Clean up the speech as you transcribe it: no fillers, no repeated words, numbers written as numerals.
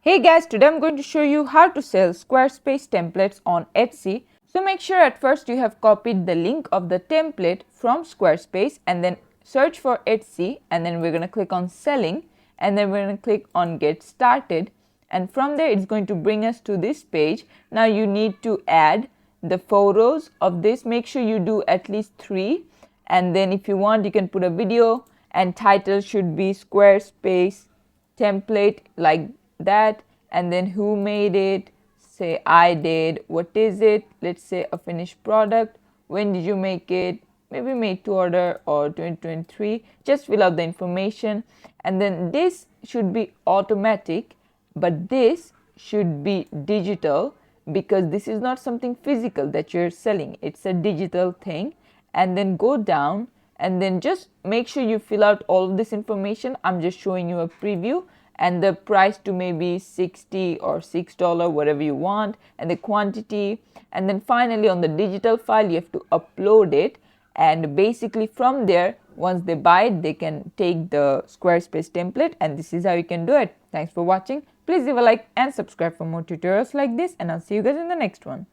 Hey guys, today I'm going to show you how to sell Squarespace templates on Etsy. So make sure at first you have copied the link of the template from Squarespace and then search for Etsy, and then we're going to click on selling, and then we're going to click on get started, and from there it's going to bring us to this page. Now you need to add the photos of this. Make sure you do at least 3, and then if you want you can put a video, and title should be Squarespace template like that, and then who made it, say I did, what is it, let's say a finished product, when did you make it, maybe made to order or 2023. Just fill out the information, and then this should be automatic, but this should be digital because this is not something physical that you're selling, it's a digital thing. And then go down and then just make sure you fill out all of this information. I'm just showing you a preview, and the price to maybe 60 or $6, whatever you want, and the quantity. And then finally on the digital file you have to upload it, and basically from there once they buy it they can take the Squarespace template, and this is how you can do it. Thanks for watching. Please leave a like and subscribe for more tutorials like this, and I'll see you guys in the next one.